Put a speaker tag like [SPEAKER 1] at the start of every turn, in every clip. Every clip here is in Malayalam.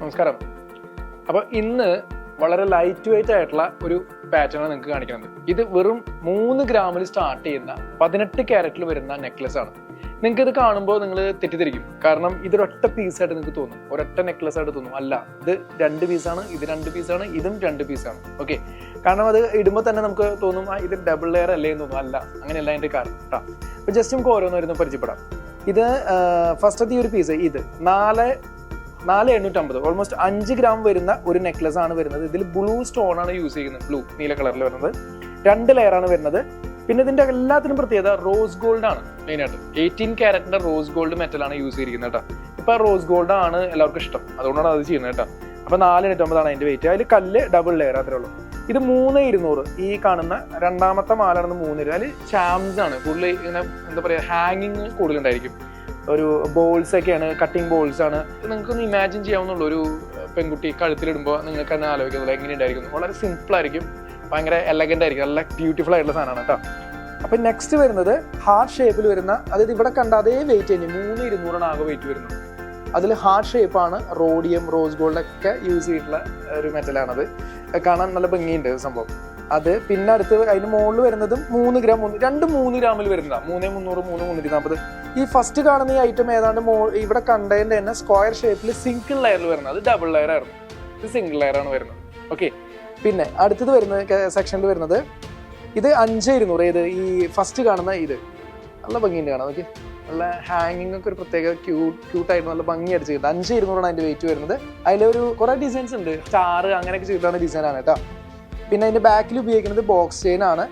[SPEAKER 1] നമസ്കാരം. അപ്പോൾ ഇന്ന് വളരെ ലൈറ്റ് വെയിറ്റ് ആയിട്ടുള്ള ഒരു പാറ്റേൺ നിങ്ങൾക്ക് കാണിക്കുന്നത്. ഇത് വെറും 3 ഗ്രാമിൽ സ്റ്റാർട്ട് ചെയ്യുന്ന 18 ക്യാരറ്റിൽ വരുന്ന നെക്ലസ് ആണ്. നിങ്ങൾക്ക് ഇത് കാണുമ്പോൾ നിങ്ങൾ തെറ്റിദ്ധരിക്കും. കാരണം ഇതൊരൊറ്റ പീസായിട്ട് നിങ്ങൾക്ക് തോന്നും, ഒരൊറ്റ നെക്ലസ് ആയിട്ട് തോന്നും. അല്ല, ഇത് 2 പീസാണ്, ഇത് 2 പീസാണ്, ഇതും 2 പീസാണ്. ഓക്കെ, കാരണം അത് ഇടുമ്പോൾ തന്നെ നമുക്ക് തോന്നും ഇത് ഡബിൾ ലെയർ അല്ലേ എന്ന് തോന്നും. അല്ല, അങ്ങനെയല്ല അതിൻ്റെ കാരണം കേട്ടോ. അപ്പോൾ ജസ്റ്റ് നമുക്ക് ഓരോന്നായിരുന്നു പരിചയപ്പെടാം. ഇത് ഫസ്റ്റത്തെ ഈ ഒരു പീസ്, ഇത് 4,850, ഓൾമോസ്റ്റ് 5 ഗ്രാം വരുന്ന ഒരു നെക്ലസ് ആണ് വരുന്നത്. ഇതിൽ ബ്ലൂ സ്റ്റോൺ ആണ് യൂസ് ചെയ്യുന്നത്, ബ്ലൂ നീല കളറിൽ വരുന്നത്. 2 ലെയർ ആണ് വരുന്നത്. പിന്നെ ഇതിന്റെ എല്ലാത്തിനും പ്രത്യേകത റോസ് ഗോൾഡ് ആണ്. മെയിനായിട്ട് 18 ക്യാരറ്റിന്റെ റോസ് ഗോൾഡ് മെറ്റൽ ആണ് യൂസ് ചെയ്തിരിക്കുന്നത് കേട്ടോ. ഇപ്പൊ റോസ് ഗോൾഡ് ആണ് എല്ലാവർക്കും ഇഷ്ടം, അതുകൊണ്ടാണ് അത് ചെയ്യുന്നത് കേട്ടോ. അപ്പൊ 4,850 അതിന്റെ വെയിറ്റ്. അതിൽ കല്ല് ഡബിൾ ലെയർ അത്രേ ഉള്ളൂ. ഇത് 3,200. ഈ കാണുന്ന രണ്ടാമത്തെ മാലാണെന്ന് 3,000. അതിൽ ചാംസ് ആണ് കൂടുതൽ. ഇങ്ങനെ എന്താ പറയാ, ഹാങ്ങിങ് കൂടുതലുണ്ടായിരിക്കും. ഒരു ബോൾസ് ഒക്കെയാണ്, കട്ടിങ് ബോൾസ് ആണ്. നിങ്ങൾക്കൊന്ന് ഇമാജിൻ ചെയ്യാവുന്നുള്ളൂ, ഒരു പെൺകുട്ടി കഴുത്തിലിടുമ്പോൾ നിങ്ങൾക്ക് തന്നെ ആലോചിക്കുന്നുള്ളൂ എങ്ങനെയുണ്ടായിരിക്കും. വളരെ സിമ്പിൾ ആയിരിക്കും, ഭയങ്കര എലഗന്റ് ആയിരിക്കും, നല്ല ബ്യൂട്ടിഫുൾ ആയിട്ടുള്ള സാധനമാണ് കേട്ടോ. അപ്പൊ നെക്സ്റ്റ് വരുന്നത് ഹാർട്ട് ഷേപ്പിൽ വരുന്ന, അതായത് ഇവിടെ കണ്ട അതേ വെയിറ്റ് തന്നെ 3,200 ആകെ വെയിറ്റ് വരുന്നത്. അതിൽ ഹാർട്ട് ഷേപ്പാണ്, റോഡിയം റോസ് ഗോൾഡ് ഒക്കെ യൂസ് ചെയ്തിട്ടുള്ള ഒരു മെറ്റലാണത്. കാണാൻ നല്ല ഭംഗിയുണ്ട് സംഭവം അത്. പിന്നെ അടുത്ത് അതിന് മുകളിൽ വരുന്നതും 3 ഗ്രാം, 3 ഗ്രാമിൽ വരുന്നതാണ്. 3,300, 3,340. ഈ ഫസ്റ്റ് കാണുന്ന ഈ ഐറ്റം ഏതാണ്ട് ഇവിടെ കണ്ടതിന്റെ തന്നെ സ്ക്വയർ ഷേപ്പിൽ സിംഗിൾ ലെയറിൽ വരുന്നത്. അത് ഡബിൾ ലെയർ ആയിരുന്നു, ഇത് സിംഗിൾ ലെയർ ആണ് വരുന്നത്. ഓക്കെ, പിന്നെ അടുത്തത് വരുന്നത് സെക്ഷനിൽ വരുന്നത് ഇത് 5,200. ഏത് ഈ ഫസ്റ്റ് കാണുന്ന ഇത് നല്ല ഭംഗിയുണ്ട് കാണാം. ഓക്കെ, നല്ല ഹാങ്ങിങ് ഒക്കെ ഒരു പ്രത്യേക ക്യൂട്ടായിട്ട് നല്ല ഭംഗി അടിച്ച് കിട്ടും. 5,200 അതിന്റെ വെയിറ്റ് വരുന്നത്. അതിലൊരു കുറെ ഡിസൈൻസ് ഉണ്ട്, സ്റ്റാർ അങ്ങനെയൊക്കെ ചെയ്തിട്ടാണ് ഡിസൈനാണ് കേട്ടോ. പിന്നെ അതിന്റെ ബാക്കിൽ ഉപയോഗിക്കുന്നത് ബോക്സ് ചെയിൻ ആണ്.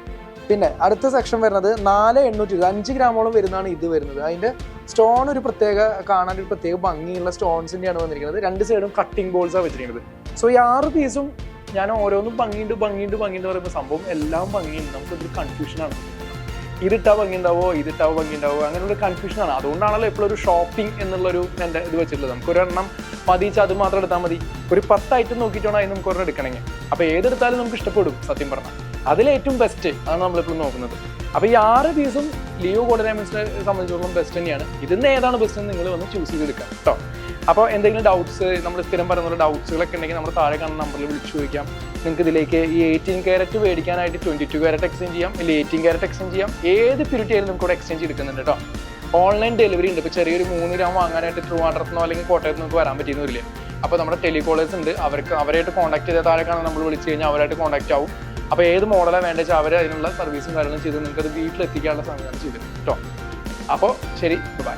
[SPEAKER 1] പിന്നെ അടുത്ത സെക്ഷൻ വരുന്നത് 4,820, 5 ഗ്രാമോളം വരുന്നതാണ് ഇത് വരുന്നത്. അതിന്റെ സ്റ്റോൺ ഒരു പ്രത്യേക, കാണാൻ ഒരു പ്രത്യേക ഭംഗിയുള്ള സ്റ്റോൺസിന്റെയാണ് വന്നിരിക്കുന്നത്. 2 സൈഡും കട്ടിംഗ് ബോൾസാണ് വെച്ചിരിക്കുന്നത്. സോ ഈ 6 പീസും ഞാൻ ഓരോന്നും ഭംഗിയുണ്ട് പറയുമ്പോൾ സംഭവം എല്ലാം ഭംഗിയുണ്ട്. നമുക്കൊരു കൺഫ്യൂഷനാണ്, ഇതിട്ടാ ഭംഗി ഉണ്ടാവോ, അങ്ങനെയുള്ള കൺഫ്യൂഷനാണ്. അതുകൊണ്ടാണല്ലോ എപ്പോഴും ഒരു ഷോപ്പിംഗ് എന്നുള്ളൊരു എൻ്റെ ഇത് വെച്ചിട്ടുള്ളത്. നമുക്കൊരെണ്ണം മതിച്ച് അത് മാത്രം എടുത്താൽ മതി. ഒരു 10 ഐറ്റം നോക്കിയിട്ടാണ് അതിന് നമുക്ക് ഒരെണ്ണം എടുക്കണമെങ്കിൽ. അപ്പോൾ ഏതെടുത്താലും നമുക്ക് ഇഷ്ടപ്പെടും സത്യം പറഞ്ഞാൽ. അതിലേറ്റവും ബെസ്റ്റ് ആണ് നമ്മളിപ്പോൾ നോക്കുന്നത്. അപ്പോൾ ഈ 6 പീസും ലിയോ ഗോൾഡ് ഡയമണ്ട്സിനെ സംബന്ധിച്ചിടത്തോളം ബെസ്റ്റ് തന്നെയാണ്. ഇതിന്ന് ഏതാണ് ബെസ്റ്റ് എന്ന് നിങ്ങൾ വന്ന് ചൂസ് ചെയ്തെടുക്കാം കേട്ടോ. അപ്പോൾ എന്തെങ്കിലും ഡൗട്ട്സ്, നമ്മൾ സ്ഥിരം പറയുന്ന ഡൗട്ട്സുകളൊക്കെ ഉണ്ടെങ്കിൽ നമ്മൾ താഴെ കാണുന്ന നമ്പറിൽ വിളിച്ചു ചോദിക്കാം. നിങ്ങൾക്ക് ഇതിലേക്ക് ഈ 18 ക്യാരറ്റ് മേടിക്കാനായിട്ട് 22 ക്യാരറ്റ് എക്സ്ചേഞ്ച് ചെയ്യാം, അല്ലെങ്കിൽ 18 ക്യാരറ്റ് എക്സ്ചേഞ്ച് ചെയ്യാം. ഏത് പ്യൂരിറ്റി ആയാലും നമുക്ക് ഇവിടെ എക്സ്ചേഞ്ച് എടുക്കുന്നുണ്ട് കേട്ടോ. ഓൺലൈൻ ഡെലിവറി ഉണ്ട്. ഇപ്പോൾ ചെറിയൊരു 3 ഗ്രാം വാങ്ങാനായിട്ട് ട്രിവാൻഡ്രത്തുനിന്നോ അല്ലെങ്കിൽ കോട്ടയത്ത് നമുക്ക് വരാൻ പറ്റിയെന്ന് വരില്ല. അപ്പോൾ നമ്മുടെ ടെലികോളേഴ്സ് ഉണ്ട്, അവരായിട്ട് കോൺടാക്ട് ചെയ്താൽ താഴെ കാണാൻ നമ്മൾ വിളിച്ചു കഴിഞ്ഞാൽ അവരായിട്ട് കോൺടാക്ട് ആവും. അപ്പോൾ ഏത് മോഡലാണ് വേണ്ടത് വെച്ചാൽ അവർ അതിനുള്ള സർവീസും കാര്യങ്ങളും ചെയ്ത് നിങ്ങൾക്ക് അത് വീട്ടിലെത്തിക്കാനുള്ള സംവിധാനം ചെയ്തു കേട്ടോ. അപ്പോൾ ശരി, ബൈ.